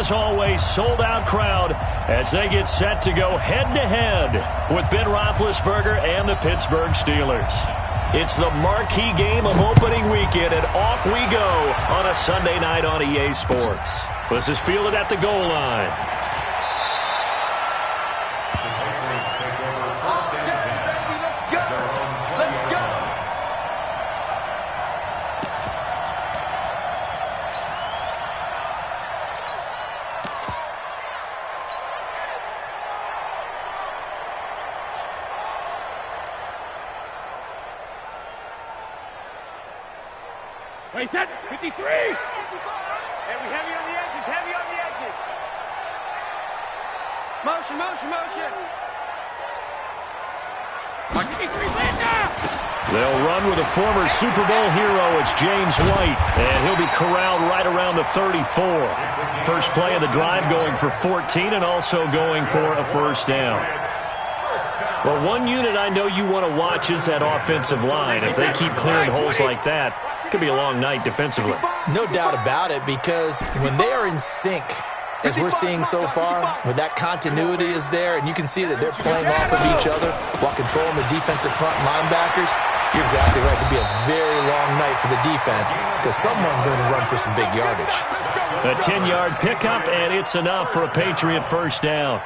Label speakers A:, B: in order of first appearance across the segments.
A: as always, sold-out crowd as they get set to go head-to-head with Ben Roethlisberger and the Pittsburgh Steelers. It's the marquee game of opening weekend, and off we go on a Sunday night on EA Sports. This is fielded at the goal line.
B: Wait, that 53! Hey, we heavy on the edges, heavy on the edges. Motion, motion, motion. 53, land now!
A: They'll run with a former Super Bowl hero. It's James White, and he'll be corralled right around the 34. First play of the drive going for 14 and also going for a first down. Well, one unit I know you want to watch is that offensive line. If they keep clearing holes like that, it could be a long night defensively.
C: No doubt about it, because when they are in sync, as we're seeing so far, when that continuity is there and you can see that they're playing off of each other while controlling the defensive front linebackers, you're exactly right. It could be a very long night for the defense because someone's going to run for some big yardage.
A: A 10-yard pickup, and it's enough for a Patriot first down.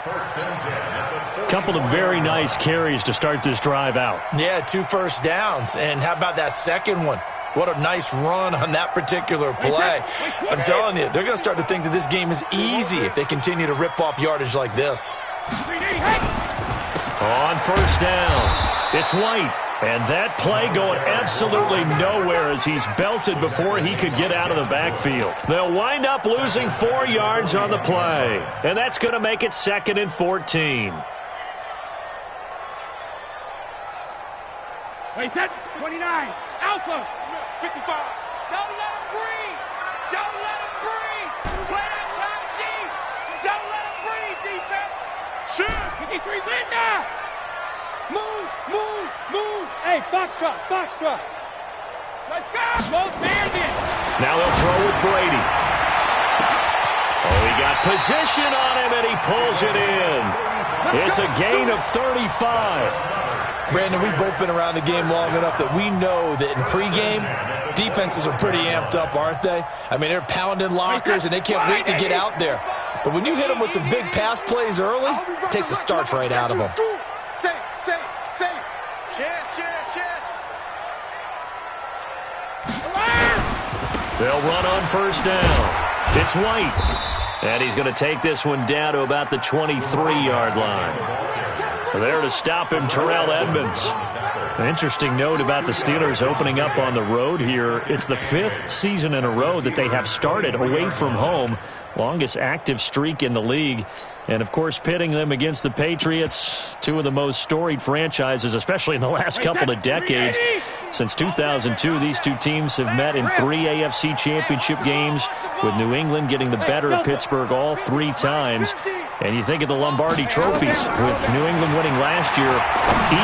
A: Couple of very nice carries to start this drive out.
C: Yeah, 2 first downs. And how about that second one? What a nice run on that particular play. I'm telling you, they're going to start to think that this game is easy if they continue to rip off yardage like this.
A: On first down, it's White. And that play going absolutely nowhere as he's belted before he could get out of the backfield. They'll wind up losing 4 yards on the play. And that's going to make it 2nd and 14.
B: Wait, that 29, Alpha, 55. Don't let him breathe. Don't let him breathe. Play that time deep. Don't let him breathe, defense. Shoot. 53, Linda. Move, move, move. Hey, Foxtrot, Foxtrot. Let's go. Both bandits.
A: Now they'll throw with Brady. Oh, he got position on him, and he pulls it in. It's a gain of 35.
C: Brandon, we've both been around the game long enough that we know that in pregame, defenses are pretty amped up, aren't they? I mean, they're pounding lockers, and they can't wait to get out there. But when you hit them with some big pass plays early, it takes the starch right out of them.
B: Say. Chance.
A: They'll run on first down. It's White. And he's going to take this one down to about the 23-yard line. There to stop him, Terrell Edmonds. An interesting note about the Steelers opening up on the road here. It's the 5th season in a row that they have started away from home. Longest active streak in the league. And, of course, pitting them against the Patriots, 2 of the most storied franchises, especially in the last couple of decades. Since 2002, these 2 teams have met in 3 AFC championship games, with New England getting the better of Pittsburgh all 3 times. And you think of the Lombardi trophies, with New England winning last year.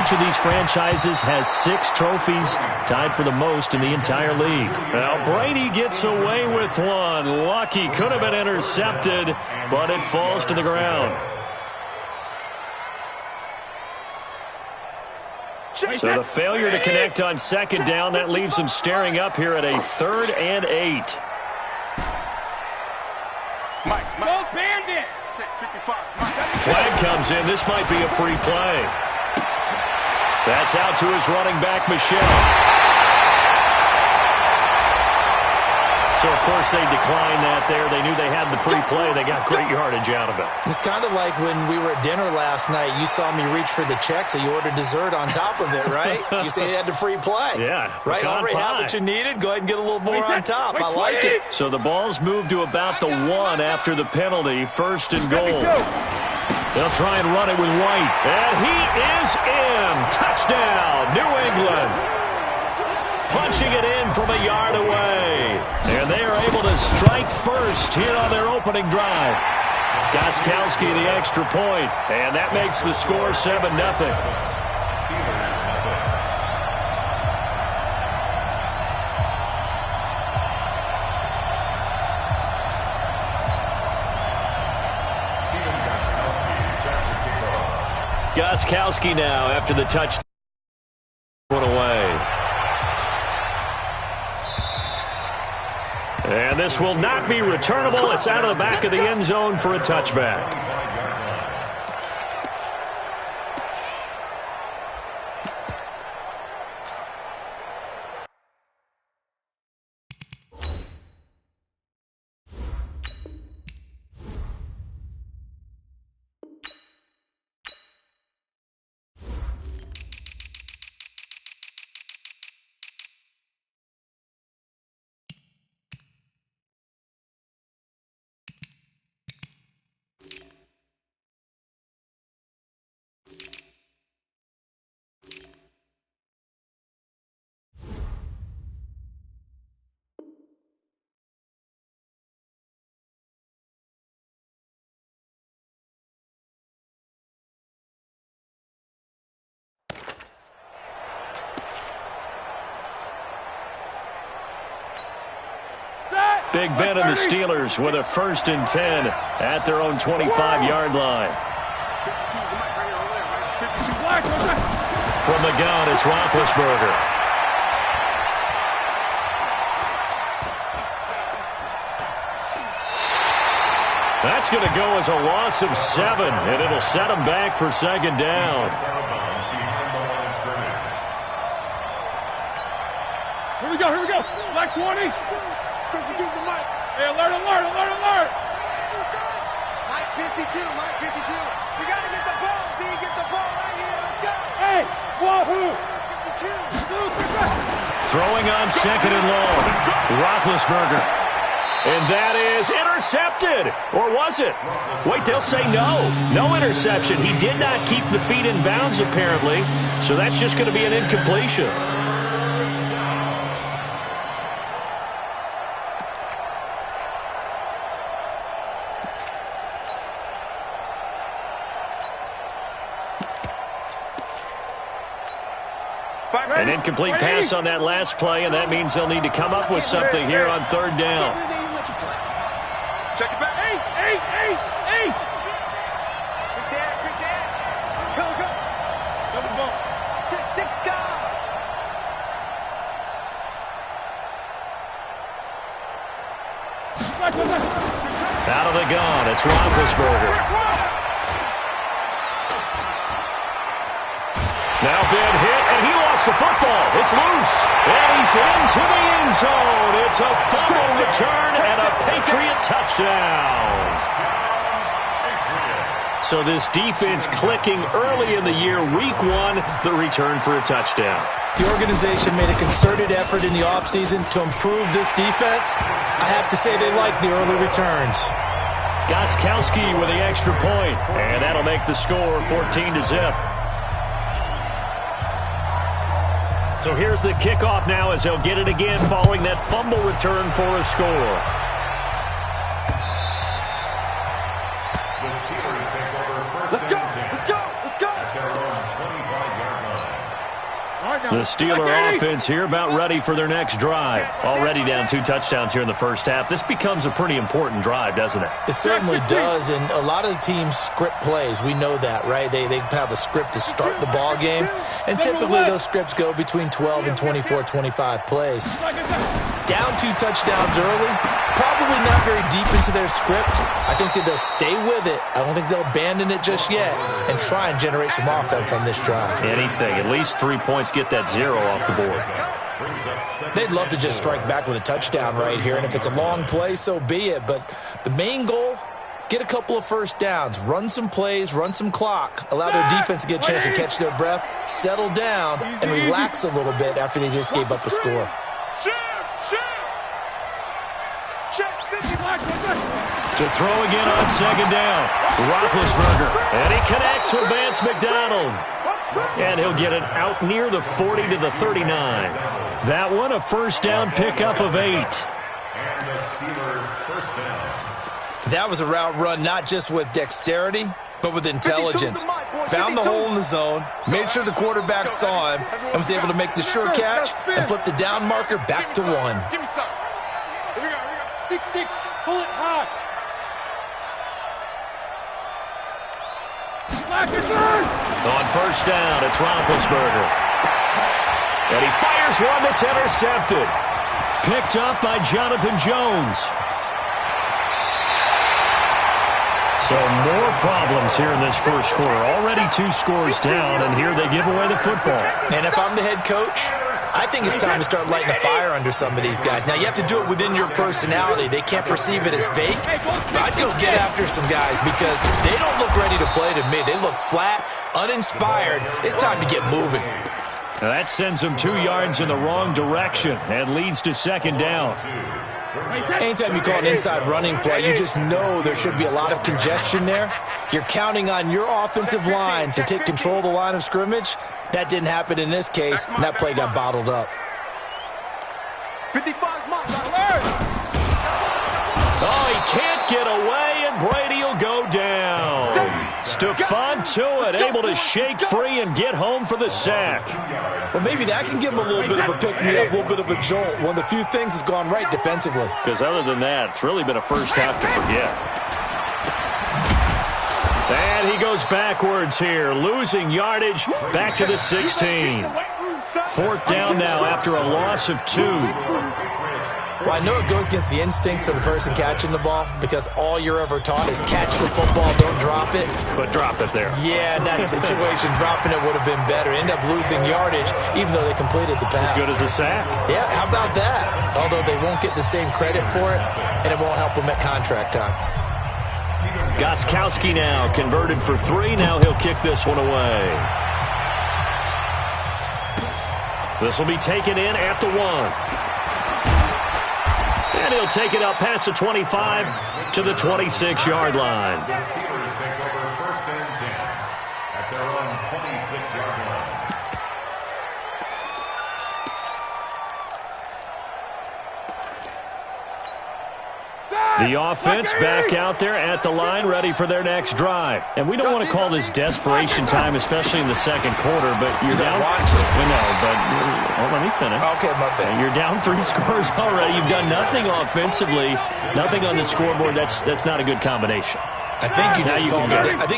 A: Each of these franchises has 6 trophies, tied for the most in the entire league. Now Brady gets away with one. Lucky, could have been intercepted, but it falls to the ground. So the failure to connect on 2nd down, that leaves them staring up here at a 3rd and 8.
B: Both bandit.
A: Flag comes in. This might be a free play. That's out to his running back, Michelle. So, of course, they declined that there. They knew they had the free play. They got great yardage out of it.
C: It's kind of like when we were at dinner last night. You saw me reach for the check, so you ordered dessert on top of it, right? You say you had the free play.
A: Yeah.
C: Right? Already had what you needed. Go ahead and get a little more on top. I like it.
A: So the ball's moved to about the 1 after the penalty. 1st and goal. They'll try and run it with White. And he is in. Touchdown, New England. Punching it in from a yard away. And they are able to strike first here on their opening drive. Gostkowski the extra point. And that makes the score 7-0. Gostkowski now after the touchdown. One away. And this will not be returnable. It's out of the back of the end zone for a touchback. Big Ben and the Steelers with a 1st and 10 at their own 25-yard line. From the gun, it's Roethlisberger. That's going to go as a loss of 7, and it'll set them back for 2nd down.
B: Here we go, here we go. Black 20. 52's the mic. Hey, alert, alert, alert, alert.
D: Mike 52, Mike 52.
B: We got to get the ball, D. Get the ball right here. Let's go. Hey, wahoo. 52.
A: Throwing on 2nd and long. Roethlisberger. And that is intercepted. Or was it? Wait, they'll say no. No interception. He did not keep the feet in bounds, apparently. So that's just going to be an incompletion. An incomplete pass on that last play, and that means they'll need to come up with something here on 3rd down.
B: Check it back. Hey. Good dash. Go. Double ball. Tick-tick-go.
A: Out of the gun, it's Roethlisberger. Now Ben hit, and he lost the football. It's loose, and he's into the end zone. It's a fumble return and a Patriot touchdown. So this defense clicking early in the year, week 1, the return for a touchdown.
C: The organization made a concerted effort in the offseason to improve this defense. I have to say they like the early returns.
A: Gostkowski with the extra point, and that'll make the score 14-0. So here's the kickoff now as they'll get it again following that fumble return for a score.
B: Let's go.
A: The Steeler offense here about ready for their next drive. Already down 2 touchdowns here in the first half. This becomes a pretty important drive, doesn't it?
C: It certainly does, and a lot of the teams script plays. We know that, right? They have a script to start the ball game, and typically those scripts go between 12 and 24, 25 plays. Down 2 touchdowns early, probably not very deep into their script. I think that they'll stay with it. I don't think they'll abandon it just yet and try and generate some offense on this drive.
A: Anything. At least 3 points, get that 0 off the board.
C: They'd love to just strike back with a touchdown right here, and if it's a long play, so be it. But the main goal, get a couple of first downs, run some plays, run some clock, allow their defense to get a chance to catch their breath, settle down, and relax a little bit after they just gave up a score.
A: To throw again on 2nd down. Roethlisberger. And he connects with Vance McDonald. And he'll get it out near the 40 to the 39. That one, a first down pickup of 8.
C: That was a route run not just with dexterity, but with intelligence. Found the hole in the zone, made sure the quarterback saw him, and was able to make the sure catch and flip the down marker back to 1.
B: Give me some. Here we go. 6-6. Pull it high. Black and third.
A: On first down, it's Roethlisberger. And he fires one that's intercepted. Picked up by Jonathan Jones. So more problems here in this first quarter. Already 2 scores down, and here they give away the football.
C: And if I'm the head coach, I think it's time to start lighting a fire under some of these guys. Now, you have to do it within your personality. They can't perceive it as fake. But I'd go get after some guys because they don't look ready to play to me. They look flat, uninspired. It's time to get moving.
A: Now that sends them 2 yards in the wrong direction and leads to second down.
C: Anytime you call an inside running play, you just know there should be a lot of congestion there. You're counting on your offensive line to take control of the line of scrimmage. That didn't happen in this case, and that play got bottled up.
D: 55 mark.
A: Oh, he can't get away, and Brady will go down. Stephon Tuitt able to shake free and get home for the sack.
C: Well, maybe that can give him a little bit of a pick-me-up, a little bit of a jolt. One of the few things has gone right defensively.
A: Because other than that, it's really been a first half to forget. And he goes backwards here, losing yardage back to the 16. 4th down now after a loss of 2.
C: Well, I know it goes against the instincts of the person catching the ball because all you're ever taught is catch the football, don't drop it.
A: But drop it there.
C: Yeah, in that situation, dropping it would have been better. End up losing yardage even though they completed the pass.
A: As good as a sack.
C: Yeah, how about that? Although they won't get the same credit for it, and it won't help them at contract time.
A: Gostkowski now converted for 3. Now he'll kick this one away. This will be taken in at the 1. And he'll take it up past the 25 to the 26-yard line.
E: First and 10 at their own 26-yard line.
A: The offense back out there at the line, ready for their next drive. And we don't want to call this desperation time, especially in the second quarter, but you're down. We know, but let me finish.
C: Okay, my bad.
A: You're down 3 scores already. You've done nothing offensively, nothing on the scoreboard. That's not a good combination.
C: I think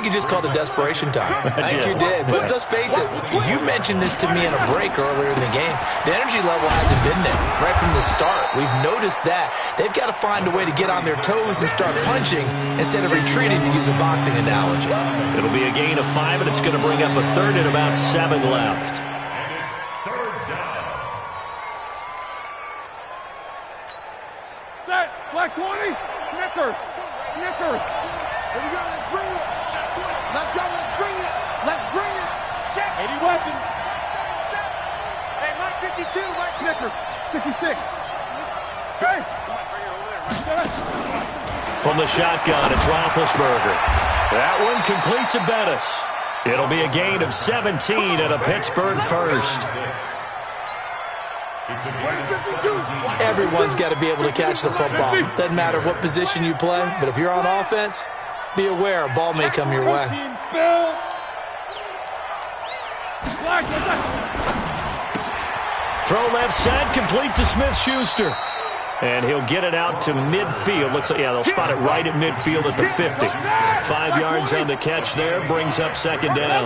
C: you just called it desperation time. I think you did. But let's face it, you mentioned this to me in a break earlier in the game. The energy level hasn't been there right from the start. We've noticed that. They've got to find a way to get on their toes and start punching instead of retreating, to use a boxing analogy.
A: It'll be a gain of 5, and it's going to bring up a 3rd and about 7 left.
E: And it's 3rd down.
B: Set. Black 20. Knickers. Knickers.
D: Here we go, let's bring it. Let's go, let's bring it. Let's bring it.
B: Check. 80 weapon. Hey, Mike 52, Mike Knickers. 66. Hey.
A: From the shotgun, it's Roethlisberger. That one complete to Bettis. It'll be a gain of 17 and a Pittsburgh first.
C: Everyone's got to be able to catch the football. Doesn't matter what position you play, but if you're on offense, be aware a ball may come your way.
A: Throw left side, complete to Smith-Schuster. And he'll get it out to midfield. Looks like, yeah, they'll spot it right at midfield at the 50. 5 yards on the catch there, brings up second down.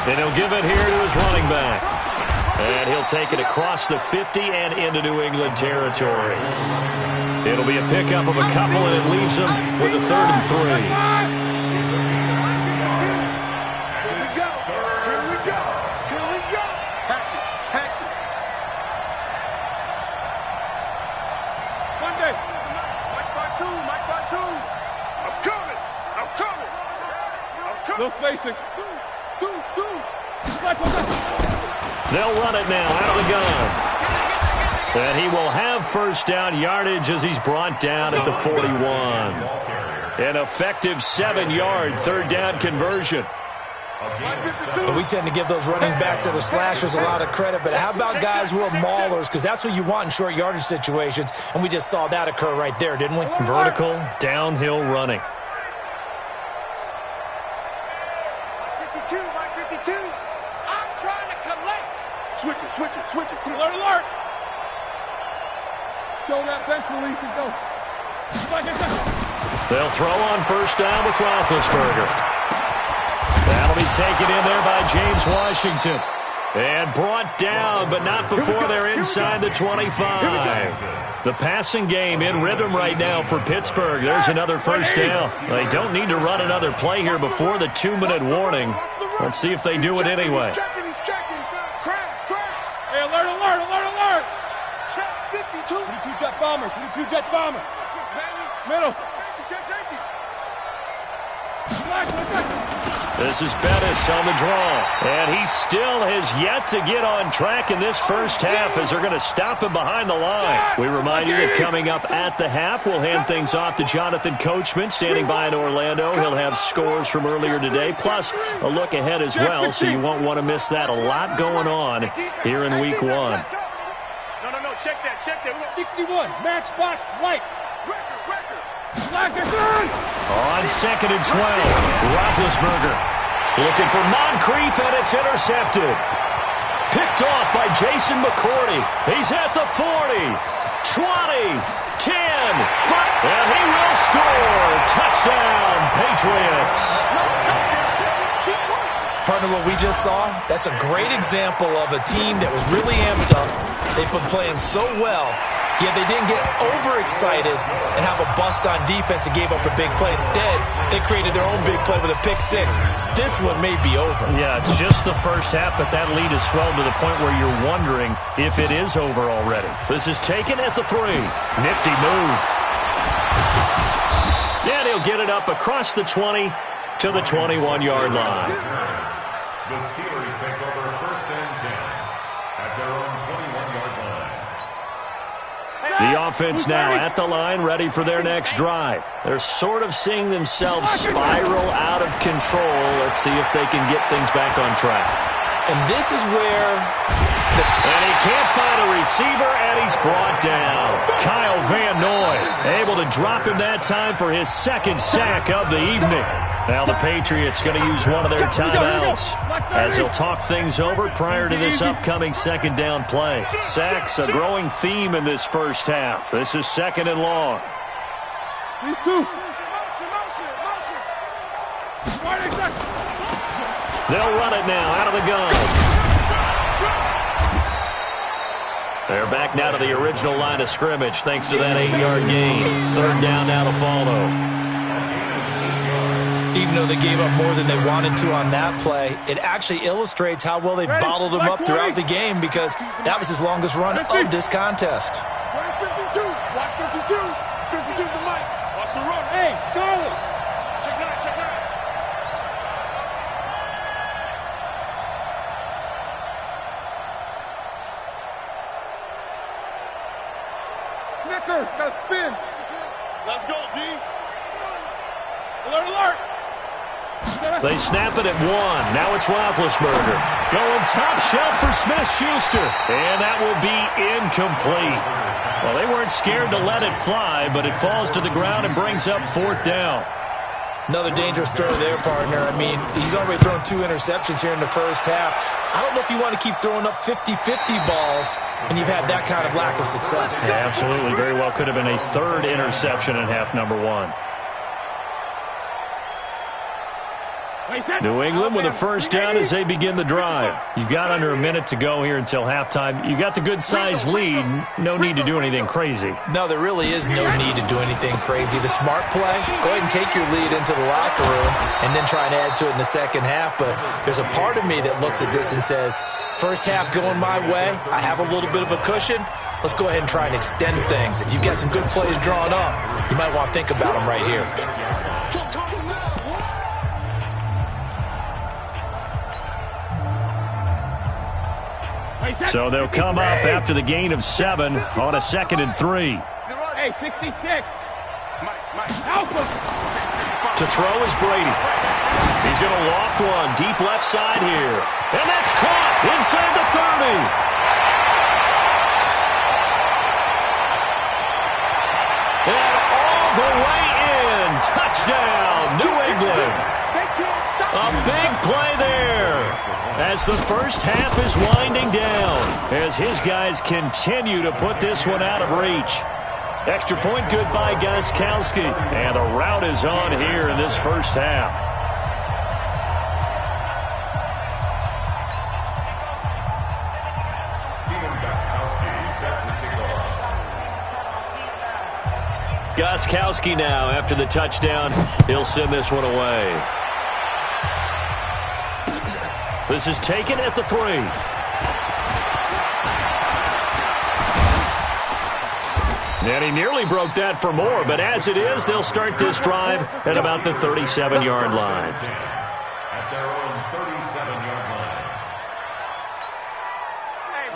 A: And he'll give it here to his running back. And he'll take it across the 50 and into New England territory. It'll be a pickup of a couple, and it leaves him with a 3rd and 3.
D: Here we go. Pass it.
B: Monday.
D: Mike Bartu.
B: I'm coming. No spacing.
A: They'll run it now out of the gun. And he will have first down yardage as he's brought down at the 41. An effective 7-yard 3rd down conversion.
C: We tend to give those running backs that are slashers a lot of credit, but how about guys who are maulers? Because that's what you want in short yardage situations, and we just saw that occur right there, didn't we?
A: Vertical, downhill running.
B: 52, Mike 52. I'm trying to collect. Switch it. Alert. Show that bench release and go.
A: They'll throw on first down with Roethlisberger. That'll be taken in there by James Washington. And brought down, but not before they're inside the 25. The passing game in rhythm right now for Pittsburgh. There's another first down. They don't need to run another play here before the 2-minute warning. Let's see if they do it anyway.
D: He's checking. Crash.
B: Hey, alert.
D: Check 52.
B: 22 jet bomber. Middle.
A: This is Bettis on the draw. And he still has yet to get on track in this first half as they're going to stop him behind the line. We remind you that coming up at the half, we'll hand things off to Jonathan Coachman standing by in Orlando. He'll have scores from earlier today, plus a look ahead as well, so you won't want to miss that. A lot going on here in Week 1.
B: No, check that. 61, matchbox lights.
A: On 2nd and 12, Roethlisberger looking for Moncrief, and it's intercepted. Picked off by Jason McCourty. He's at the 40, 20, 10, 5, and he will score. Touchdown, Patriots.
C: Partner, what we just saw, that's a great example of a team that was really amped up. They've been playing so well, yet they didn't get overexcited and have a bust on defense and gave up a big play. Instead, they created their own big play with a pick six. This one may be over.
A: Yeah, it's just the first half, but that lead has swelled to the point where you're wondering if it is over already. This is taken at the 3. Nifty move. Yeah, he'll get it up across the 20 to the 21-yard line.
E: The Steelers take over 1st and 10 at their own 21-yard line.
A: The offense now at the line, ready for their next drive. They're sort of seeing themselves spiral out of control. Let's see if they can get things back on track.
C: And this is where...
A: And he can't find a receiver, and he's brought down. Kyle Van Noy able to drop him that time for his 2nd sack of the evening. Now the Patriots going to use one of their timeouts as they'll talk things over prior to this upcoming 2nd down play. Sacks, a growing theme in this first half. This is 2nd and long. They'll run it now out of the gun. They're back now to the original line of scrimmage thanks to that 8-yard gain. 3rd down now to follow.
C: Even though they gave up more than they wanted to on that play, it actually illustrates how well they bottled them up throughout the game because that was his longest run of this contest.
D: Watch 52. Watch 52. 52's the mic.
B: Watch the run. Hey, Charlie. Check 9. Snickers, got to spin.
D: Let's go, D.
B: Alert.
A: They snap it at 1. Now it's Roethlisberger. Going top shelf for Smith-Schuster. And that will be incomplete. Well, they weren't scared to let it fly, but it falls to the ground and brings up 4th down.
C: Another dangerous throw there, partner. I mean, he's already thrown 2 interceptions here in the first half. I don't know if you want to keep throwing up 50-50 balls when you've had that kind of lack of success.
A: Yeah, absolutely. Very well could have been a 3rd interception in half number 1. New England with a first down as they begin the drive. You've got under a minute to go here until halftime. You got the good-sized lead. No need to do anything crazy.
C: No, there really is no need to do anything crazy. The smart play, go ahead and take your lead into the locker room and then try and add to it in the second half. But there's a part of me that looks at this and says, first half going my way, I have a little bit of a cushion. Let's go ahead and try and extend things. If you've got some good plays drawn up, you might want to think about them right here.
A: So they'll come up after the gain of 7 on a 2nd and 3.
B: Hey, 66. Alpha.
A: To throw is Brady. He's going to loft one deep left side here. And that's caught inside the 30. And all the way in. Touchdown, New England. A big play there as the first half is winding down as his guys continue to put this one out of reach. Extra point good by Gostkowski. And the rout is on here in this first half. Gostkowski now after the touchdown. He'll send this one away. This is taken at the 3. And he nearly broke that for more, but as it is, they'll start this drive at about the 37-yard line.
E: At their own 37-yard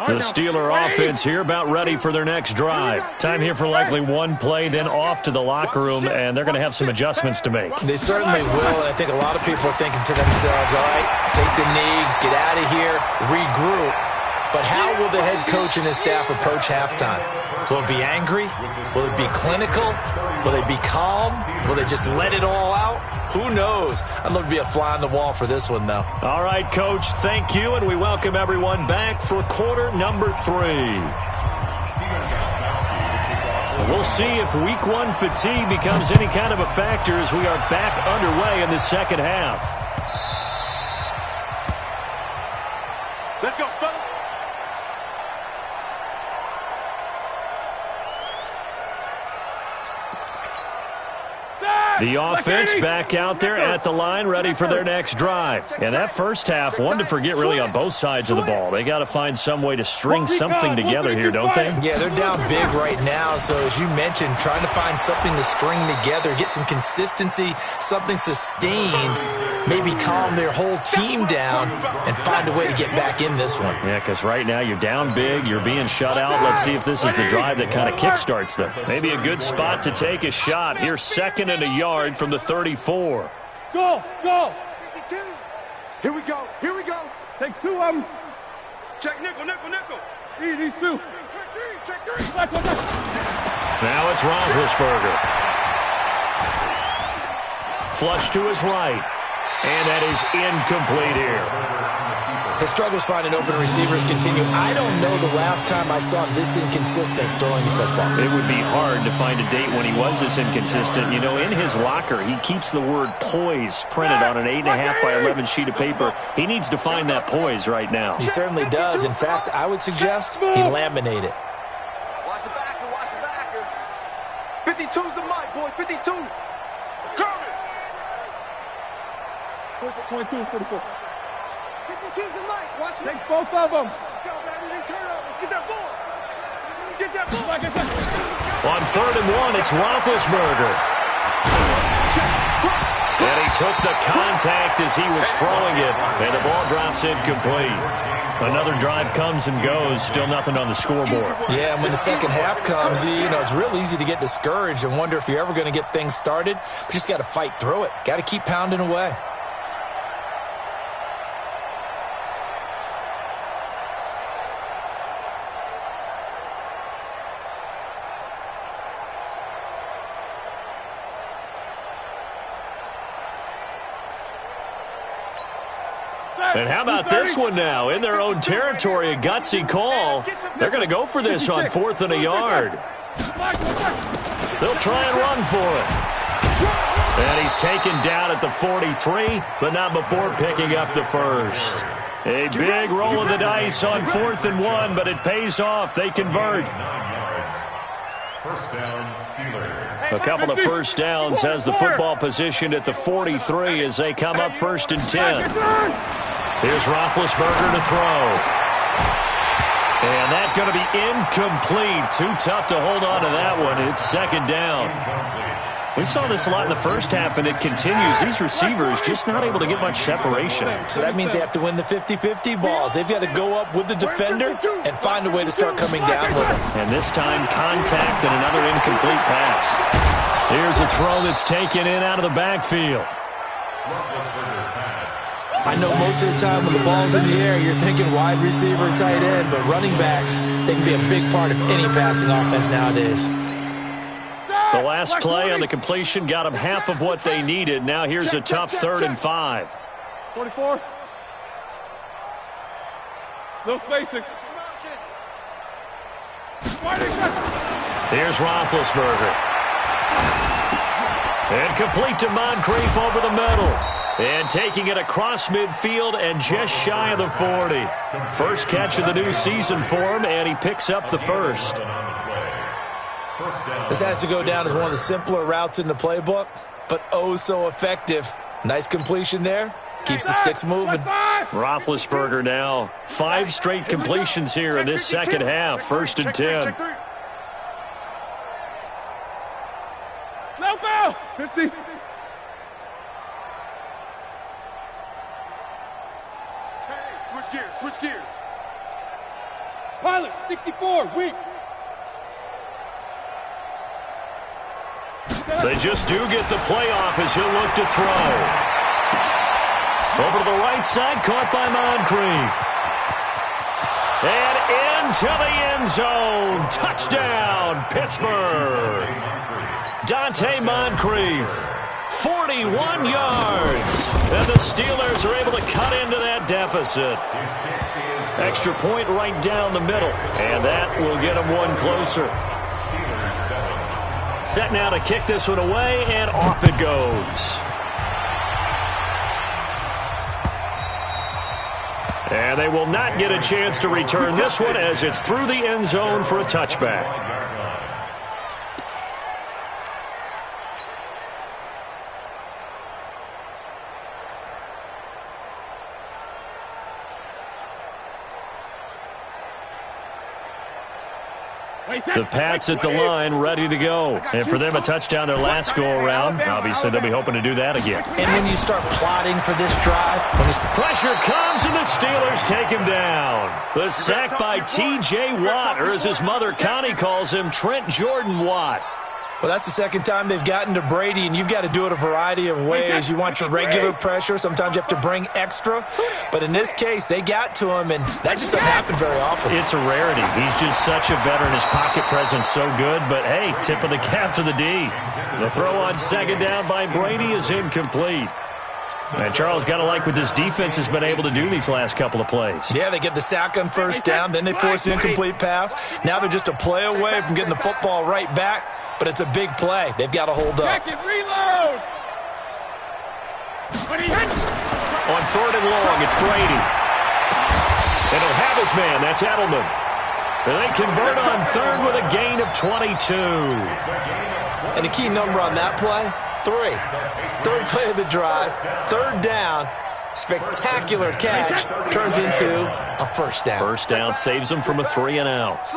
E: line.
A: The Steeler offense here about ready for their next drive. Time here for likely one play, then off to the locker room, and they're going to have some adjustments to make.
C: They certainly will, and I think a lot of people are thinking to themselves, all right, take the knee, get out of here, regroup. But how will the head coach and his staff approach halftime? Will it be angry? Will it be clinical? Will they be calm? Will they just let it all out? Who knows? I'd love to be a fly on the wall for this one, though.
A: All right, Coach, thank you, and we welcome everyone back for quarter number 3. We'll see if week 1 fatigue becomes any kind of a factor as we are back underway in the second half.
B: Let's go, fellas.
A: The offense back out there at the line, ready for their next drive. And that first half, one to forget really on both sides of the ball. They got to find some way to string something together here, don't they?
C: Yeah, they're down big right now. So as you mentioned, trying to find something to string together, get some consistency, something sustained, maybe calm their whole team down and find a way to get back in this one.
A: Yeah, because right now you're down big, you're being shut out. Let's see if this is the drive that kind of kickstarts them. Maybe a good spot to take a shot. Here's 2nd and a yard from the 34.
B: Go, go. 52. Here we go, here we go. Take 2 of them. Check nickel, nickel, nickel. These 2. Check 3.
A: Now it's Roethlisberger. Flush to his right. And that is incomplete here.
C: His struggles finding open receivers continue. I don't know the last time I saw him this inconsistent throwing the football.
A: It would be hard to find a date when he was this inconsistent. You know, in his locker, he keeps the word poise printed on an 8.5 by 11 sheet of paper. He needs to find that poise right now.
C: He certainly does. In fact, I would suggest he laminate it.
B: Watch the backer, watch the backer. 52's the mic, boys, 52. Kermit. 22, 44. 52's the mic, watch me. Take both of them. Go, baby, they turn over. Get that ball. Get that ball.
A: On 3rd and 1, it's Roethlisberger. And he took the contact as he was throwing it, and the ball drops incomplete. Another drive comes and goes, still nothing on the scoreboard.
C: Yeah, and when the second half comes, you know, it's real easy to get discouraged and wonder if you're ever going to get things started. But you just got to fight through it. Got to keep pounding away.
A: And how about this one now? In their own territory, a gutsy call. They're going to go for this on 4th and a yard. They'll try and run for it. And he's taken down at the 43, but not before picking up the first. A big roll of the dice on 4th and 1, but it pays off. They convert.
E: 9 yards. First down, Steelers.
A: A couple of first downs has the football positioned at the 43 as they come up 1st and 10. Here's Roethlisberger to throw. And that's going to be incomplete. Too tough to hold on to that one. It's 2nd down. We saw this a lot in the first half, and it continues. These receivers just not able to get much separation.
C: So that means they have to win the 50-50 balls. They've got to go up with the defender and find a way to start coming down with it.
A: And this time, contact and another incomplete pass. Here's a throw that's taken in out of the backfield.
C: I know most of the time when the ball's in the air, you're thinking wide receiver, tight end, but running backs, they can be a big part of any passing offense nowadays.
A: The last play on the completion got them half of what they needed. Now here's a tough 3rd and 5.
B: 44. No spacing.
A: Here's Roethlisberger. And complete to Moncrief over the middle. And taking it across midfield and just shy of the 40. First catch of the new season for him, and he picks up the first.
C: This has to go down as one of the simpler routes in the playbook, but oh so effective. Nice completion there. Keeps the sticks moving.
A: Roethlisberger now 5 straight completions here in this second half. First and 10.
B: No foul. 50.
D: Switch gears, switch gears.
B: Pilot, 64, weak.
A: They just do get the playoff as he'll look to throw. Over to the right side, caught by Moncrief. And into the end zone. Touchdown, Pittsburgh. Dante Moncrief, 41 yards. And the Steelers are able to cut into that deficit. Extra point right down the middle. And that will get them one closer. Set now to kick this one away, and off it goes. And they will not get a chance to return this one as it's through the end zone for a touchback. The Pats at the line, ready to go. And for them, a touchdown their last go-around. Obviously, they'll be hoping to do that again.
C: And when you start plotting for this drive, when
A: pressure comes and the Steelers take him down. The sack by T.J. Watt, or as his mother Connie calls him, Trent Jordan Watt.
C: well, that's the second time they've gotten to Brady, and you've got to do it a variety of ways. You want your regular pressure. Sometimes you have to bring extra. But in this case, they got to him, and that just doesn't happen very often.
A: It's a rarity. He's just such a veteran. His pocket presence so good. But, hey, tip of the cap to the D. The throw on second down by Brady is incomplete. And Charles, got to like what this defense has been able to do these last couple of plays.
C: Yeah, they get the sack on first down, then they force an incomplete pass. Now they're just a play away from getting the football right back, but it's a big play. They've got to hold up.
B: Reload.
A: On third and long, it's Brady. And he'll have his man. That's Edelman. And they convert on third with a gain of 22.
C: And the key number on that play, 3. Third play of the drive, third down, spectacular catch, turns into a first down.
A: First down saves them from a 3 and out.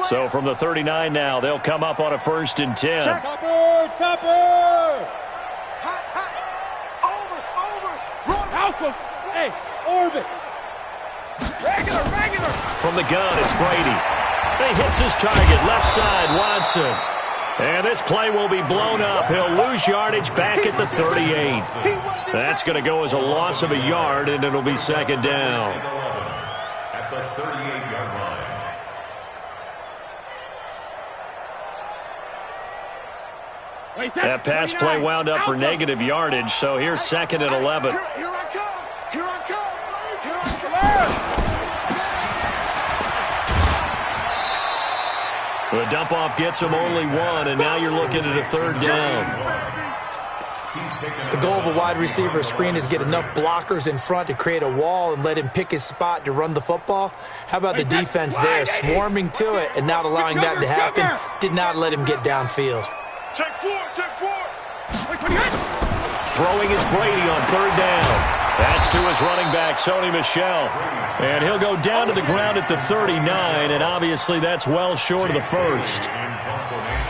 A: So from the 39 now, they'll come up on a 1st and 10.
B: Tupper! Over! Alpha! Hey, orbit! Regular!
A: From the gun, it's Brady. He hits his target, left side, Watson. And this play will be blown up. He'll lose yardage back at the 38. That's going to go as a loss of a yard, and it'll be second down.
E: At the 38-yard line.
A: That pass play wound up for negative yardage, so here's second and 11.
D: Here I come!
A: The dump-off gets him only 1, and now you're looking at a 3rd down.
C: The goal of a wide receiver screen is get enough blockers in front to create a wall and let him pick his spot to run the football. How about the defense there, swarming to it and not allowing that to happen? Did not let him get downfield.
B: Check 4!
A: Throwing is Brady on 3rd down. That's to his running back, Sony Michel. And he'll go down to the ground at the 39, and obviously that's well short of the first.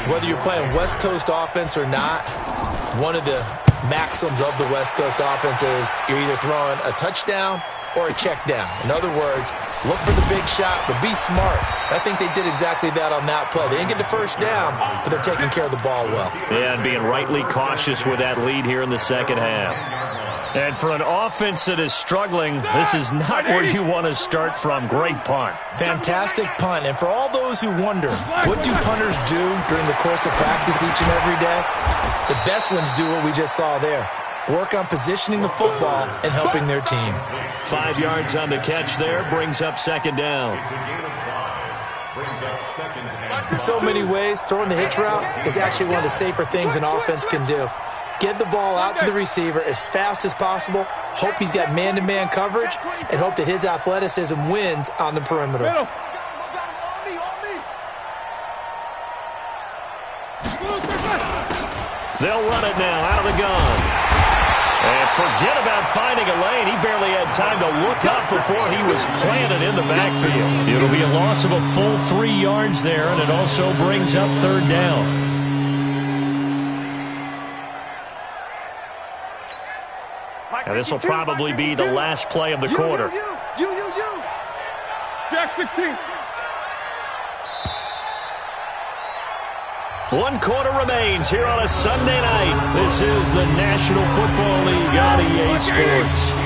C: Whether you're playing West Coast offense or not, one of the maxims of the West Coast offense is you're either throwing a touchdown or a check down. In other words, look for the big shot, but be smart. I think they did exactly that on that play. They didn't get the first down, but they're taking care of the ball well.
A: Yeah, and being rightly cautious with that lead here in the second half. And for an offense that is struggling, this is not where you want to start from. Great punt.
C: Fantastic punt. And for all those who wonder, what do punters do during the course of practice each and every day? The best ones do what we just saw there. Work on positioning the football and helping their team.
A: 5 yards on the catch there, brings up second down.
E: brings up second and
C: In so many ways, throwing the hitch route is actually one of the safer things an offense can do. Get the ball out to the receiver as fast as possible, hope he's got man-to-man coverage, and hope that his athleticism wins on the perimeter.
A: They'll run it now out of the gun. And forget about finding a lane. He barely had time to look up before he was planted in the backfield. It'll be a loss of a full 3 yards there, and it also brings up third down. Now this will probably be the last play of the quarter.
B: Jack 16.
A: 1 quarter remains here on a Sunday night. This is the National Football League on EA Sports.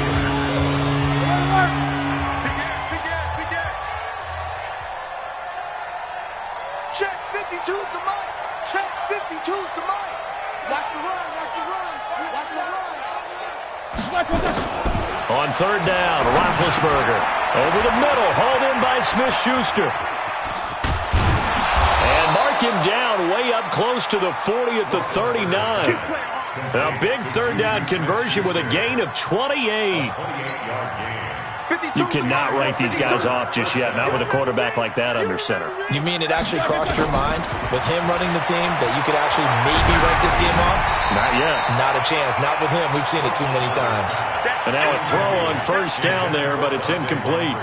D: Check 52's the mic. Check 52's the mic. Watch the run. Watch the run. Watch the run.
A: On third down, Roethlisberger over the middle, hauled in by Smith-Schuster. And mark him down way up close to the 40 at the 39. A big third down conversion with a gain of 28. You cannot write these guys off just yet, not with a quarterback like that under center.
C: You mean it actually crossed your mind with him running the team that you could actually maybe write this game off?
A: Not yet.
C: Not a chance. Not with him. We've seen it too many times.
A: And now a throw on first down there, but it's incomplete.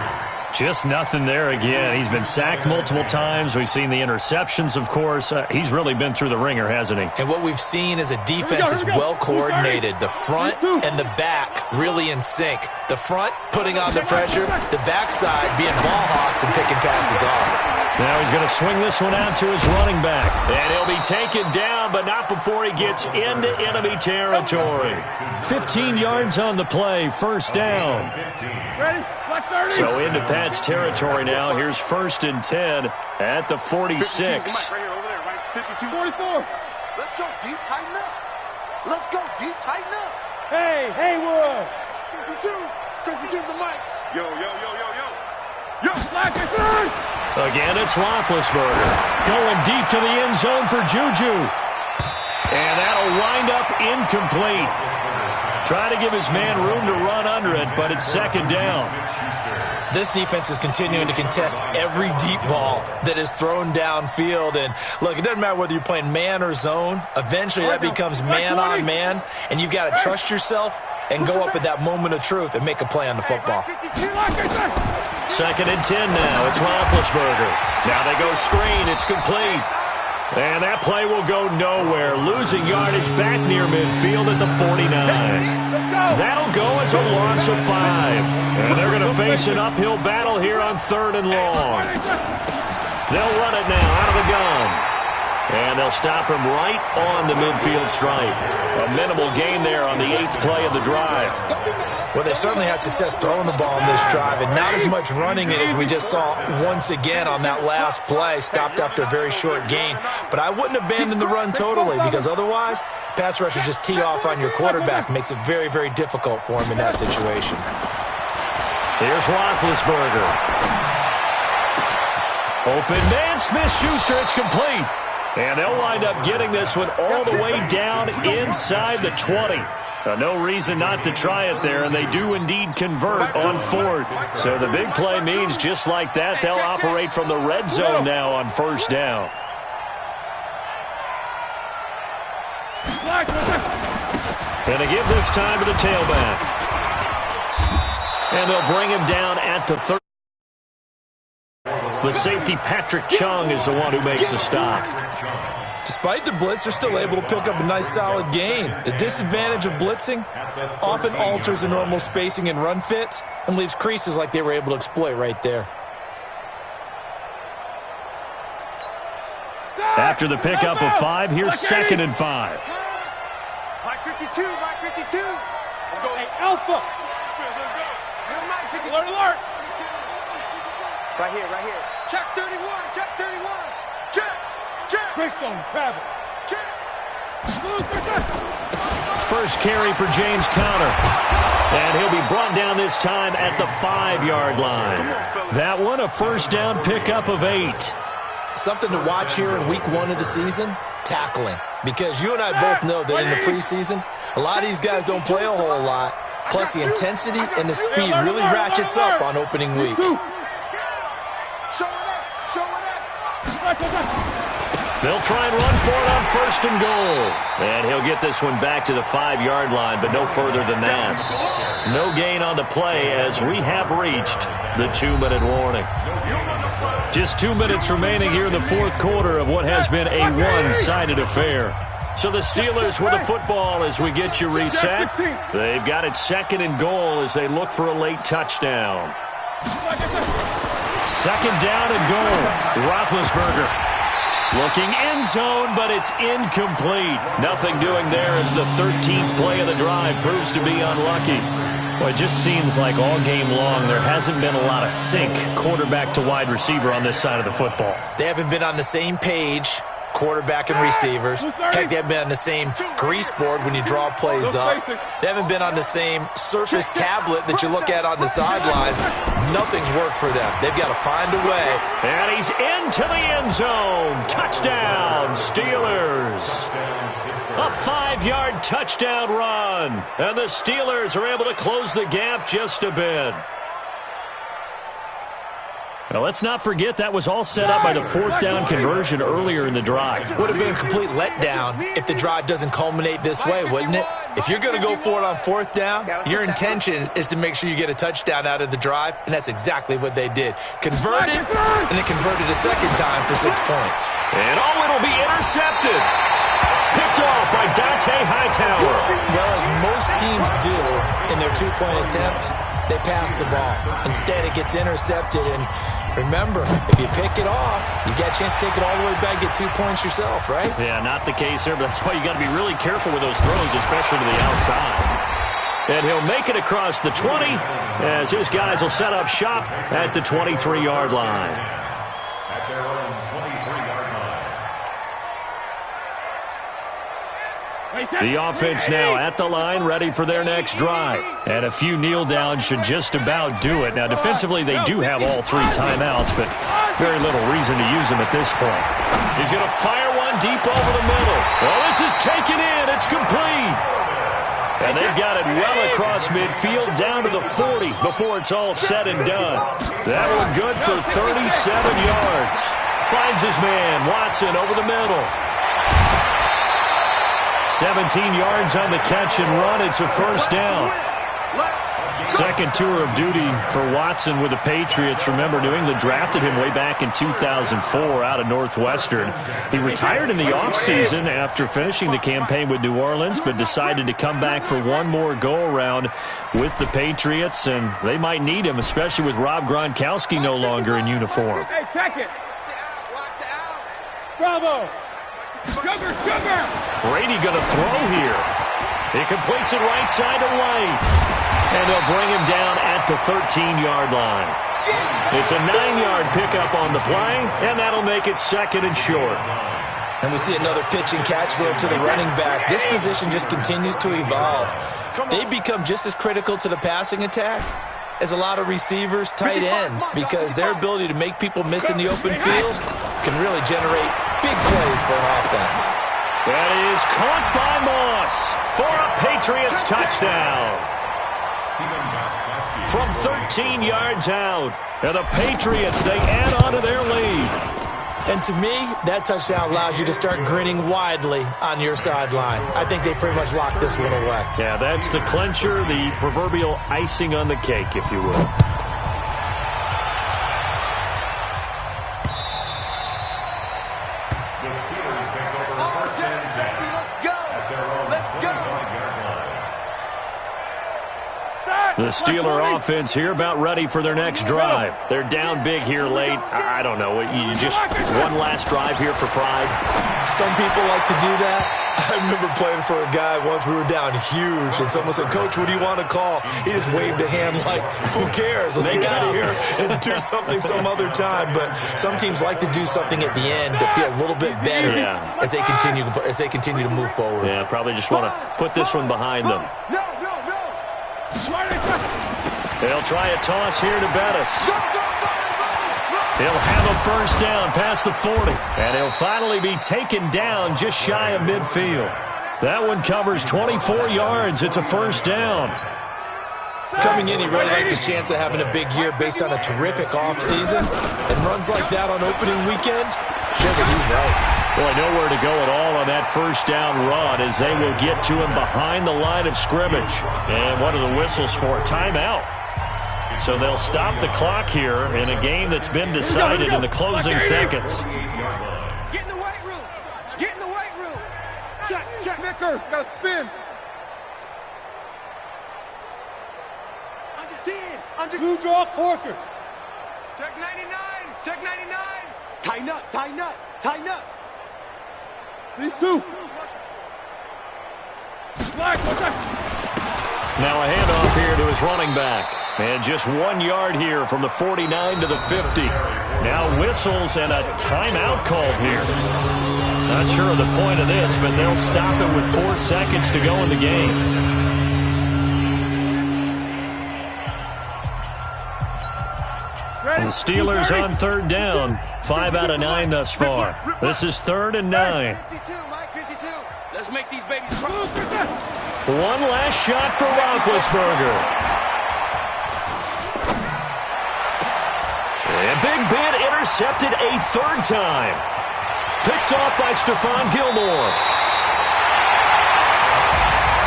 A: Just nothing there again. He's been sacked multiple times. We've seen the interceptions, of course. He's really been through the ringer, hasn't he?
C: And what we've seen is a defense is well coordinated. The front and the back really in sync. The front putting on the pressure, the backside being ball hawks and picking passes off.
A: Now he's going to swing this one out to his running back. And he'll be taken down, but not before he gets into enemy territory. 15 yards on the play, first down.
B: Ready? Black 30.
A: So into Pat's territory now. Here's first and 10 at the 46.
B: 44.
D: Let's go deep, tighten up. Let's go deep, tighten up.
B: Hey, Haywood.
D: 52's the mic. Yo.
B: Black 30.
A: Again, it's Roethlisberger going deep to the end zone for Juju. And that'll wind up incomplete. Try to give his man room to run under it, but it's second down.
C: This defense is continuing to contest every deep ball that is thrown downfield. And, look, it doesn't matter whether you're playing man or zone. Eventually, that becomes man on man, and you've got to trust yourself and go up at that moment of truth and make a play on the football.
A: Second and 10 now. It's Roethlisberger. Now they go screen. It's complete. And that play will go nowhere. Losing yardage back near midfield at the 49. That'll go as a loss of 5. And they're going to face an uphill battle here on third and long. They'll run it now out of the gun. And they'll stop him right on the midfield stripe. A minimal gain there on the 8th play of the drive.
C: Well, they certainly had success throwing the ball in this drive, and not as much running it as we just saw once again on that last play, stopped after a very short gain. But I wouldn't abandon the run totally, because otherwise, pass rushers just tee off on your quarterback. Makes it very, very difficult for him in that situation.
A: Here's Roethlisberger. Open man, Smith-Schuster, it's complete. And they'll wind up getting this one all the way down inside the 20. No reason not to try it there, and they do indeed convert on fourth. So the big play means just like that, they'll operate from the red zone now on first down. And they give this time to the tailback. And they'll bring him down at the 30. The safety, Patrick Chung, is the one who makes the stop.
C: Despite the blitz, they're still able to pick up a nice, solid gain. The disadvantage of blitzing often alters the normal spacing and run fits and leaves creases like they were able to exploit right there.
A: After the pickup of 5, here's second and 5.
B: Black 52, Black 52. Let's go. Hey, Alpha. Alert, alert.
D: Right here. Check 31. Check.
B: Greystone, travel.
D: Check.
A: First carry for James Conner. And he'll be brought down this time at the 5-yard line. That one a first down pickup of 8.
C: Something to watch here in week 1 of the season, tackling. Because you and I both know that in the preseason, a lot of these guys don't play a whole lot. Plus the intensity and the speed really ratchets up on opening week.
A: They'll try and run for it on first and goal. And he'll get this one back to the 5-yard line, but no further than that. No gain on the play as we have reached the 2-minute warning. Just 2 minutes remaining here in the fourth quarter of what has been a one-sided affair. So the Steelers with the football as we get you reset. They've got it second and goal as they look for a late touchdown. Second down and goal. Roethlisberger looking end zone, but it's incomplete. Nothing doing there as the 13th play of the drive proves to be unlucky. Well, it just seems like all game long there hasn't been a lot of sync quarterback to wide receiver on this side of the football.
C: They haven't been on the same page, quarterback and receivers. Heck, they haven't been on the same grease board when you draw plays up. They haven't been on the same surface tablet that you look at on the sidelines. Nothing's worked for them. They've got to find a way.
A: And he's into the end zone. Touchdown, Steelers. A 5-yard touchdown run. And the Steelers are able to close the gap just a bit. Now, let's not forget that was all set up by the fourth down conversion earlier in the drive.
C: Would have been a complete letdown if the drive doesn't culminate this way, wouldn't it? If you're going to go for it on fourth down, your intention is to make sure you get a touchdown out of the drive, and that's exactly what they did. Converted, and it converted a second time for 6 points.
A: And it'll be intercepted. Picked off by Dante Hightower.
C: Well, as most teams do in their two-point attempt, they pass the ball. Instead, it gets intercepted, and remember, if you pick it off, you get a chance to take it all the way back, get 2 points yourself, right?
A: Yeah, not the case there, but that's why you got to be really careful with those throws, especially to the outside. And he'll make it across the 20 as his guys will set up shop at the 23-yard line.
E: At their own 23-yard line.
A: The offense now at the line, ready for their next drive. And a few kneel downs should just about do it. Now, defensively, they do have all 3 timeouts, but very little reason to use them at this point. He's going to fire one deep over the middle. Well, this is taken in. It's complete. And they've got it well across midfield down to the 40 before it's all said and done. That one good for 37 yards. Finds his man, Watson, over the middle. 17 yards on the catch and run. It's a first down. Second tour of duty for Watson with the Patriots. Remember, New England drafted him way back in 2004 out of Northwestern. He retired in the offseason after finishing the campaign with New Orleans, but decided to come back for one more go-around with the Patriots, and they might need him, especially with Rob Gronkowski no longer in uniform.
B: Hey, check it. Bravo. Sugar.
A: Brady going to throw here. He completes it right side to White. And they'll bring him down at the 13-yard line. It's a 9-yard pickup on the play, and that'll make it second and short.
C: And we see another pitch and catch there to the running back. This position just continues to evolve. They become just as critical to the passing attack as a lot of receivers, tight ends, because their ability to make people miss in the open field can really generate big plays for an offense.
A: That is caught by Moss for a Patriots touchdown. From 13 yards out, and the Patriots, they add on to their lead.
C: And to me, that touchdown allows you to start grinning widely on your sideline. I think they pretty much locked this one away.
A: Yeah, that's the clincher, the proverbial icing on the cake, if you will.
E: The Steelers take over first and 10 at their own 25-yard line.
A: The Steeler offense here about ready for their next drive. They're down big here late. I don't know. You just one last drive here for pride.
C: Some people like to do that. I remember playing for a guy once. We were down huge, and someone said, "Coach, what do you want to call?" He just waved a hand like, "Who cares? Let's get out of here and do something some other time." But some teams like to do something at the end to feel a little bit better as they continue to move forward.
A: Yeah, probably just want to put this one behind them. They'll try a toss here to Bettis. He'll have a first down past the 40. And he'll finally be taken down just shy of midfield. That one covers 24 yards. It's a first down.
C: Coming in, he really likes his chance of having a big year based on a terrific offseason. And runs like that on opening weekend, show that he's right.
A: Boy, nowhere to go at all on that first down run as they will get to him behind the line of scrimmage. And what are the whistles for? Timeout. So they'll stop the clock here in a game that's been decided in the closing seconds.
D: Get in the weight room. Get in the weight room.
B: Check. Nickers, got to spin.
D: Under 10. Under
B: Blue draw Corkers.
D: Check 99. Check 99.
B: Tighten up. These two. Black,
A: Now a handoff here to his running back. And just 1 yard here from the 49 to the 50. Now whistles and a timeout called here. Not sure of the point of this, but they'll stop it with 4 seconds to go in the game. The Steelers on third down. 5 out of 9 thus far. This is 3rd and 9.
D: 52, Mike 52.
B: let's make these babies proud.
A: One last shot for Roethlisberger. And Big Ben intercepted a 3rd time. Picked off by Stephon Gilmore.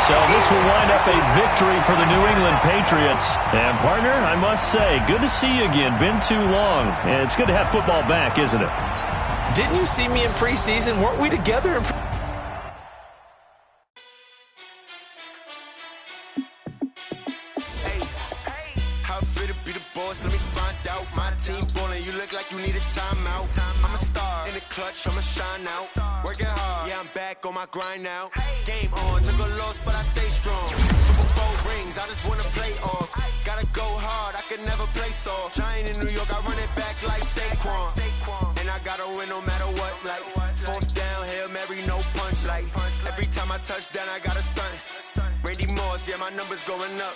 A: So this will wind up a victory for the New England Patriots. And, partner, I must say, good to see you again. Been too long. And it's good to have football back, isn't it?
C: Didn't you see me in preseason? Weren't we together in preseason?
F: I'ma shine out, working hard, yeah, I'm back on my grind now. Game on, took a loss, but I stay strong. Super Bowl rings, I just wanna play off. Gotta go hard, I can never play soft. Giant in New York, I run it back like Saquon. And I gotta win no matter what, like 4th down, Hail Mary, no punch. Like every time I touch down, I gotta stunt. Randy Moss, yeah, my numbers going up.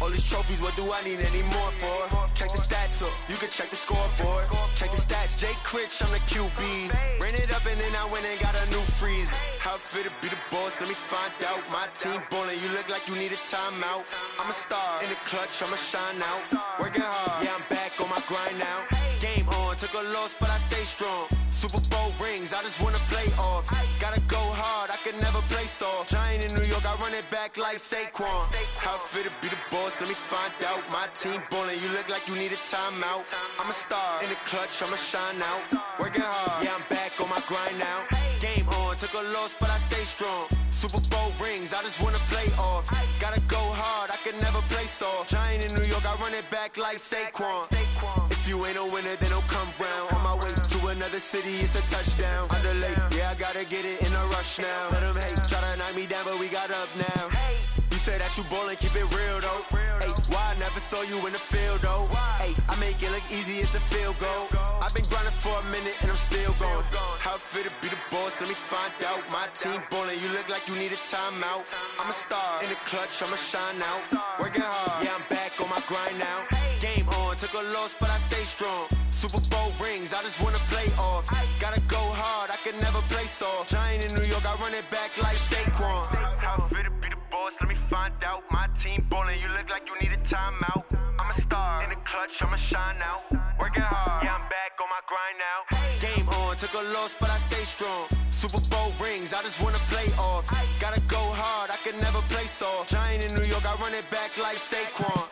F: All these trophies, what do I need any more for? Check the stats up, you can check the scoreboard. Check the stats, Jay Critch, I'm the QB. Ran it up and then I went and got a new freeze. How it feel to be the boss, let me find out. My team ballin', you look like you need a timeout. I'm a star, in the clutch, I'ma shine out. Working hard, yeah, I'm back on my grind now. Game on, took a loss, but I stay strong. Super Bowl rings, I just wanna play off. Gotta go hard, I can never play soft. Giant in New York, I run it back like Saquon. How it feel to be the boss, let me find out. My team ballin', you look like you need a timeout. I'm a star, in the clutch, I'ma shine out. Working hard, yeah, I'm back on my grind now. Game on, took a loss, but I stay strong. Super Bowl rings, I just wanna play off. Gotta go hard, I can never play soft. Giant in New York, I run it back like Saquon. If you ain't a winner, then don't come round. On my way to another city, it's a touchdown. Underlay, yeah, I gotta get it in a rush now. Let them hate, try to knock me down, but we got up now. You say that you ballin', keep it real though. Hey, why I never saw you in the field though? Hey, I make it look easy, it's a field goal. I've been grinding for a minute and I'm still going. How it feel to be the boss, let me find out. My team ballin', you look like you need a timeout. I'm a star, in the clutch, I'ma shine out. Working hard, yeah, I'm back on my grind now. Game on, took a loss, but I stay strong. Super Bowl rings, I just wanna play off. Gotta go hard, I can never play soft. Giant in New York, I run it back like Saquon. How it feel to be the boss, let me find out. My team ballin', you look like you need a timeout. I'm a star, in the clutch, I'ma shine out. Working hard, yeah, I'm back on my grind now. Game on, took a loss, but I stay strong. Super Bowl rings, I just wanna play off. Gotta go hard, I can never play soft. Giant in New York, I run it back like Saquon.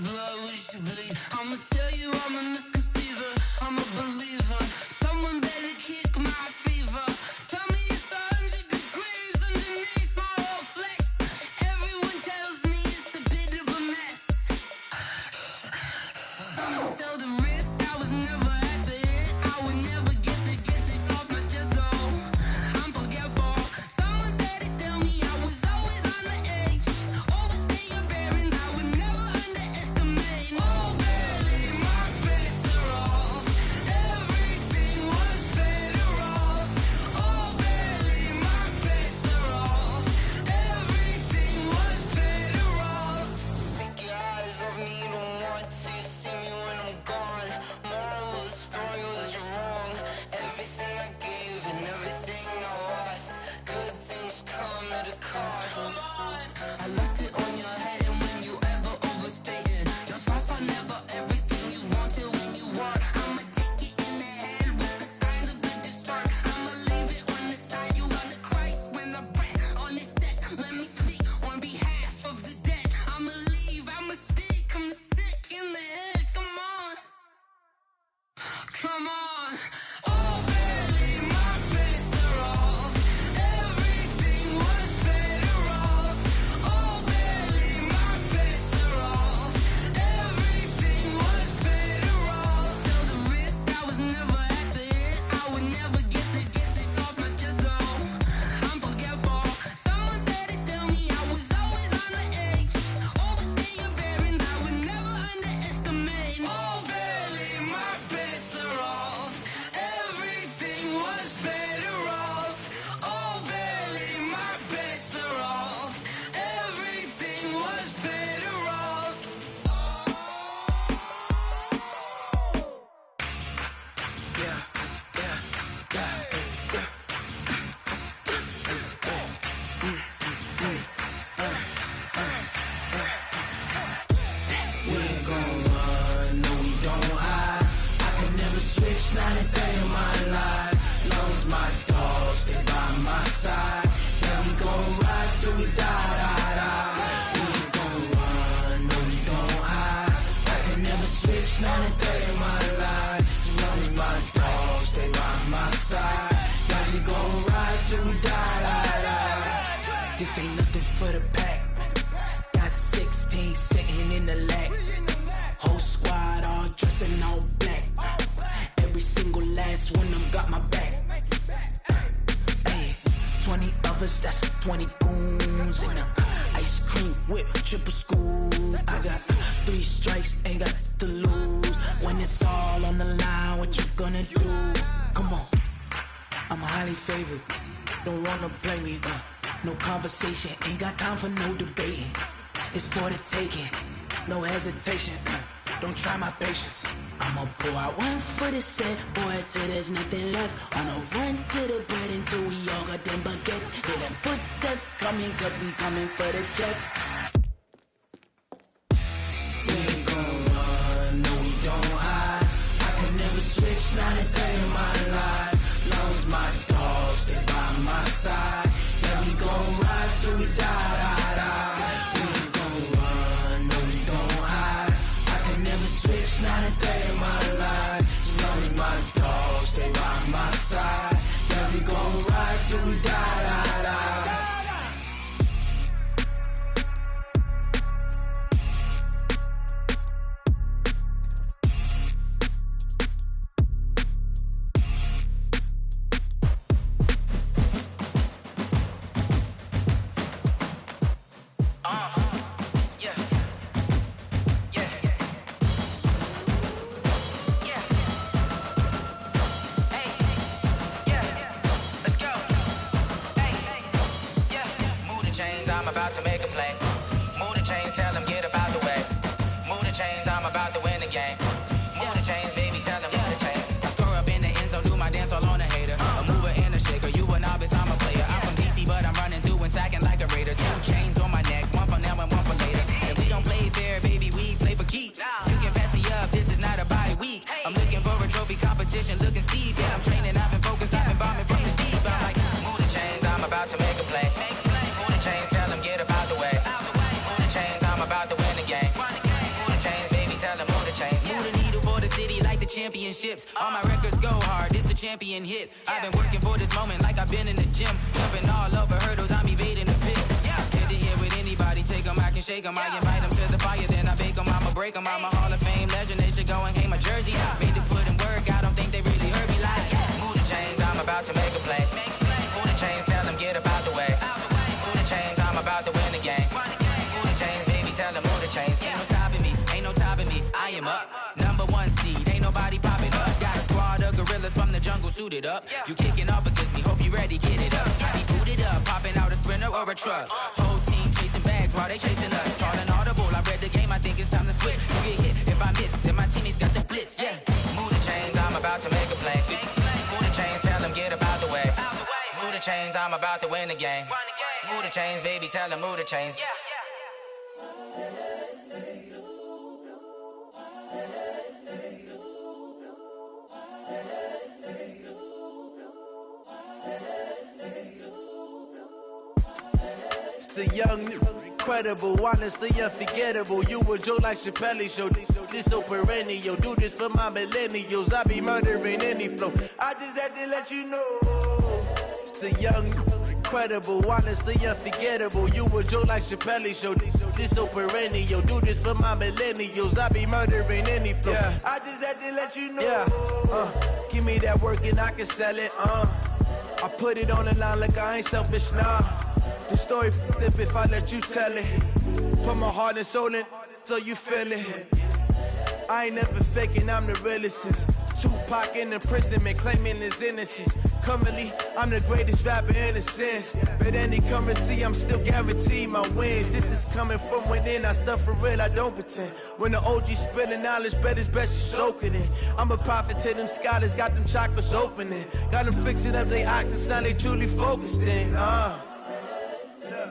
G: blood, wish you bleed. I'ma tell you I'm a misconceiver, I'm a believer. Someone better kick my fever. Tell me it's 100 degrees underneath my whole flesh. Everyone tells me it's a bit of a mess. I'ma tell the risk I was never at the end. I would never get this off my chest though. I'm forgetful. Someone better tell me I was always on the edge. Overstay your bearings, I would never underestimate. Oh, barely my bets are off. Everything was better off. Oh, barely my bets are off. Everything was better off. Take your eyes off me, don't want to see me when I'm gone. Moral of the story was you're wrong. Everything I gave and everything I lost. Good things come at a cost. I left it on your head, and when you ever overstated, your thoughts are never everything you wanted when you want. I'ma take it in the head with the signs of the distort. I'ma leave it on the side. You on the Christ when the breath on this set. Let me speak on behalf of the dead. I'ma leave, I'ma speak. I'm sick in the head. Come on, come on. Oh, barely my bets are off. Everything was better off. Oh, barely my bets are off. Everything was better off. Tell the risk I was never at the end. I would never get this off my chest though. I'm forgetful. Someone better tell me I was always on the edge. Overstay your bearings, I would never underestimate. Oh, barely my bets are off. Everything was better off. Oh, barely my bets are off. Everything was better off. We ain't gon' run, no we don't hide. I could never switch, not a day in my life. Long as my dogs stay by my side. Yeah, we gon' ride till we die. We ain't gon' run, no we don't hide. I could never switch, not a day in my life. As long as my dogs stay by my side. Yeah, we gon' ride till we die. This ain't nothing for the pack. Got 16 sitting in the lag. Whole squad all dressed in all black. Every single last one of them got my back. Hey, 20 of us, that's 20 goons in the ice cream whip, triple scoop. I got 3 strikes, ain't got to lose. When it's all on the line, what you gonna do? Come on, I'm highly favored. Don't wanna play me, no conversation, ain't got time for no debating. It's for the taking, no hesitation. Don't try my patience. I'ma pour out one for the set, boy, till there's nothing left. On a run to the bread until we all got them baguettes. Hear them footsteps coming, cause we coming for the check. We ain't gon' run, no we don't hide. I could never switch, not a day in my life. Long as my dogs stay by my side. Yeah, we gon' ride till we die. We ain't gon' run, no we don't hide. I could never switch, not a day in my life. As long as my dogs stay by my side. Yeah, we gon' ride till we die. I'm about to make a play. Move the chains, tell them get about the way. Move the chains, I'm about to win the game. Move the chains, baby, tell them move the chains. I score up in the end zone, do my dance all on a hater. A mover and a shaker, you a novice, I'm a player. I'm from DC, but I'm running through and sacking like a raider. 2 chains on my neck, one for now and one for later. And we don't play fair, baby, we play for keeps. You can pass me up, this is not a bye week. I'm looking for a trophy competition, looking steep. Yeah, I'm training, I've been focused, I've been bombing from the deep. I'm like, move the chains, I'm about to make a play. Move the chains, tell them get about the way. Move the chains, I'm about to win the game. Move the chains. championships. All my records go hard, this a champion hit. I've been working for this moment like I've been in the gym. Jumping all over hurdles, I'm evading the pit. Head to head with anybody, take them, I can shake them. I invite them to the fire, then I bake them, I'ma break them. I'm a Hall of Fame legend, they should go and hang my jersey. Made to put in work, I don't think they really heard me like. Move the chains, I'm about to make a play. Move the chains, tell them get up out the way. Move the chains, I'm about to win the game. Move the chains, baby, tell them move the chains. Ain't no stopping me, ain't no topping me. I am up, #1 seed, ain't nobody popping up. Got a squad of gorillas from the jungle suited up. You kicking off against me, hope you ready, get it up. I be booted up, popping out a Sprinter or a truck. Whole team chasing bags while they chasing us. Calling audible, I read the game, I think it's time to switch. You get hit, if I miss, then my teammates got the blitz, yeah. Move the chains, I'm about to make a play. Move the chains, tell them get up out the way. Move the chains, I'm about to win the game. Move the chains, baby, tell them move the chains.
D: It's the young, incredible, honestly unforgettable. You a Joe like Chappelle show. This so perennial. Do this for my millennials. I be murdering any flow. I just had to let you know. It's the young, incredible, honestly unforgettable. You a Joe like Chappelle show. This so perennial. Do this for my millennials. I be murdering any flow. Yeah. I just had to let you know. Yeah. Give me that work and I can sell it. I put it on the line like I ain't selfish, nah. The story flip if I let you tell it. Put my heart and soul in so you feel it. I ain't never faking, I'm the realest since Tupac in imprisonment, claiming his innocence. Currently, I'm the greatest rapper in a sense. But any currency, I'm still guaranteed my wins. This is coming from within, I stuff for real, I don't pretend. When the OG spilling knowledge, bet it's best you soak it in. I'm a prophet to them scholars, got them chakras opening. Got them fixing up they octaves, now they truly focused in.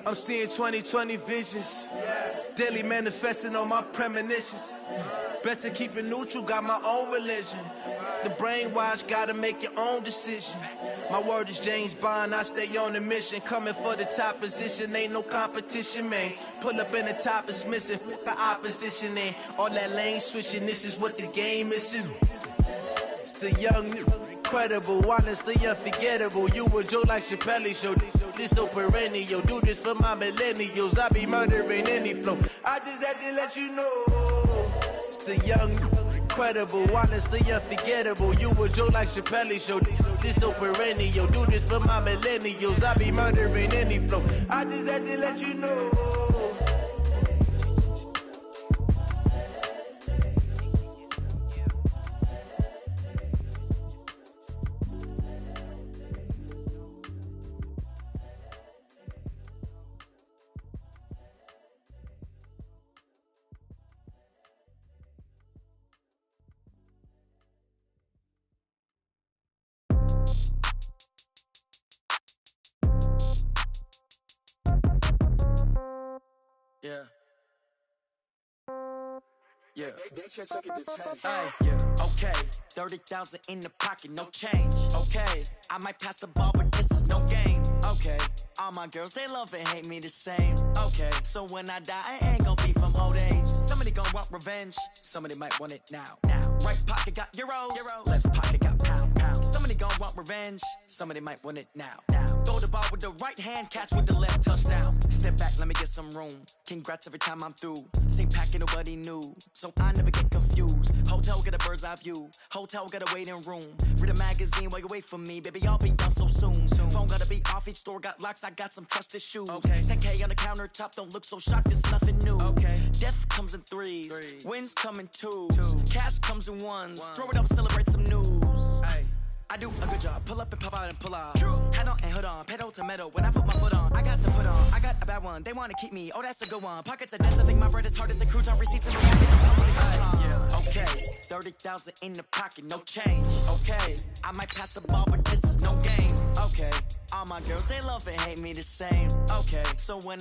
D: I'm seeing 2020 visions. Daily manifesting on my premonitions. Best to keep it neutral, got my own religion. The brainwash, gotta make your own decision. My word is James Bond, I stay on the mission. Coming for the top position, ain't no competition, man. Pull up in the top, it's missing, the opposition ain't. All that lane switching, this is what the game is. It's the young, incredible, honestly unforgettable. You a Joe like Chappelle show. This so perennial. Do this for my millennials. I be murdering any flow. I just had to let you know. It's the young, incredible, honestly unforgettable. You a Joe like Chappelle show. This so perennial. Do this for my millennials. I be murdering any flow. I just had to let you know.
G: Okay, 30,000 in the pocket, no change. Okay, I might pass the ball, but this is no game. Okay, all my girls, they love and hate me the same. Okay, so when I die, I ain't gon' be from old age. Somebody gon' want revenge, somebody might want it now. Right pocket got euros, left pocket got pounds. Somebody gon' want revenge, somebody might want it now. Throw the ball with the right hand, catch with the left, touchdown. Step back, let me get some room. Congrats every time I'm through. Same packet, nobody knew, so I never get confused. Hotel get a bird's eye view, hotel got a waiting room. Read a magazine while you wait for me, baby, I'll be done so soon. Phone gotta be off, each store got locks, I got some trusted shoes. 10K on the countertop, don't look so shocked, it's nothing new. Death comes in threes, wins come in twos. Cash comes in ones, throw it up, celebrate some news. I do a good job, pull up and pop out and pull out. Head on and hood on, pedal to metal, when I put my foot on, I got to put on. I got a bad one, they wanna keep me, oh that's a good one. Pockets are dense, I think my bread is hard as a crouton, receipts in the okay, 30,000 in the pocket, no change. Okay, I might pass the ball, but this is no game. Okay, all my girls, they love and hate me the same. Okay, so when